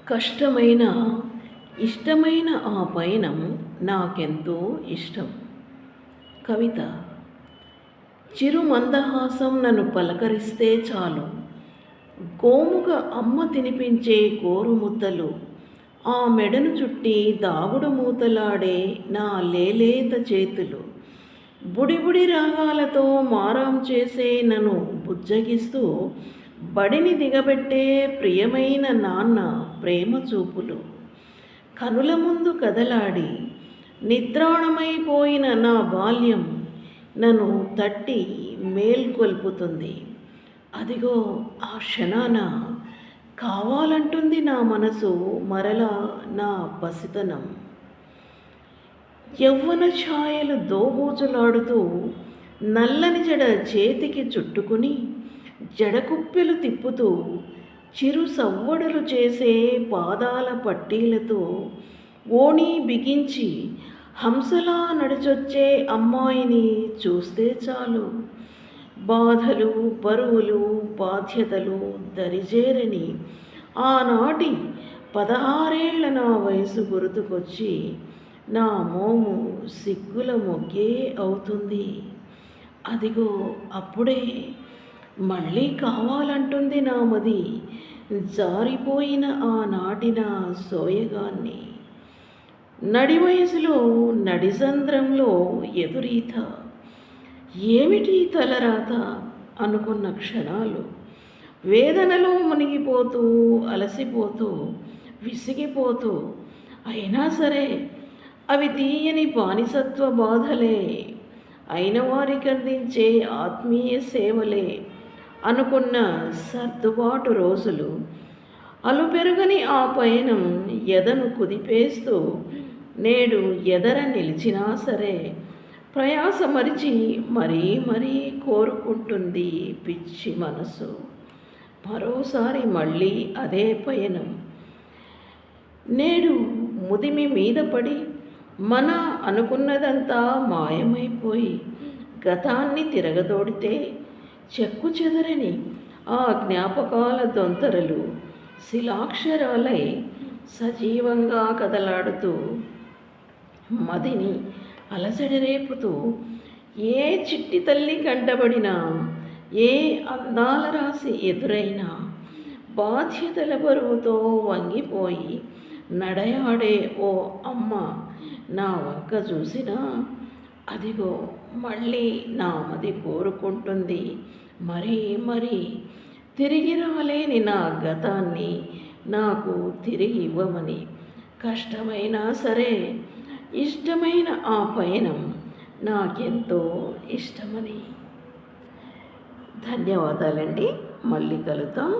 కష్టమైన ఇష్టమైన ఆ పయనం నాకెంతో ఇష్టం. కవిత. చిరు మందహాసం నన్ను పలకరిస్తే చాలు, గోముగ అమ్మ తినిపించే గోరుముద్దలు, ఆ మెడను చుట్టి దాగుడు మూతలాడే నా లేలేత చేతులు, బుడిబుడి రాగాలతో మారాం చేసే నన్ను బుజ్జగిస్తూ బడిని దిగబెట్టే ప్రియమైన నాన్న ప్రేమ చూపులు, కనుల ముందు కదలాడి నిద్రాణమైపోయిన నా బాల్యం నన్ను తట్టి మేల్కొల్పుతుంది. అదిగో ఆ క్షణాన కావాలంటుంది నా మనసు మరలా నా పసితనం. యవ్వన ఛాయలు దోబూచులాడుతూ నల్లని జడ చేతికి చుట్టుకుని జడకుప్పెలు తిప్పుతూ చిరు సవ్వడులు చేసే పాదాల పట్టీలతో ఓణి బిగించి హంసలా నడిచొచ్చే అమ్మాయిని చూస్తే చాలు, బాధలు బరువులు బాధ్యతలు దరిజేరని ఆనాటి 16 నా వయసు గుర్తుకొచ్చి నా మోము సిగ్గుల మొగ్గే అవుతుంది. అదిగో అప్పుడే మళ్ళీ కావాలంటుంది నా మది జారిపోయిన ఆనాటి నా సోయగాన్ని. నడి వయసులో నడిసంద్రంలో ఎదురీత, ఏమిటి తలరాత అనుకున్న క్షణాలు, వేదనలో మునిగిపోతూ అలసిపోతూ విసిగిపోతూ, అయినా సరే అవి తీయని బానిసత్వ బాధలే, అయిన వారికి అందించే ఆత్మీయ సేవలే అనుకున్న సర్దుబాటు రోజులు, అలుపెరుగని ఆ పయనం ఎదను కుదిపేస్తూ నేడు ఎదర నిలిచినా సరే ప్రయాస మరిచి మరీ మరీ కోరుకుంటుంది పిచ్చి మనసు. మరోసారి మళ్ళీ అదే పయనం. నేడు ముదిమి మీద పడి మన అనుకున్నదంతా మాయమైపోయి గతాన్ని తిరగదోడితే చెక్కు చెదరని ఆ జ్ఞాపకాల దొంతరలు శిలాక్షరాలై సజీవంగా కదలాడుతూ మదిని అలసడి రేపుతూ ఏ చిట్టి తల్లి కంటబడినా, ఏ అందాల రాసి ఎదురైనా బాధ్యతల బరువుతో వంగిపోయి నడయాడే ఓ అమ్మ నా వంక చూసినా, అదిగో మళ్ళీ నా మది కోరుకుంటుంది మరీ మరీ తిరిగి రాలేని నా గతాన్ని నాకు తిరిగి ఇవ్వమని. కష్టమైనా సరే ఇష్టమైన ఆ పయనం నాకెంతో ఇష్టమని. ధన్యవాదాలండి. మళ్ళీ కలుద్దాం.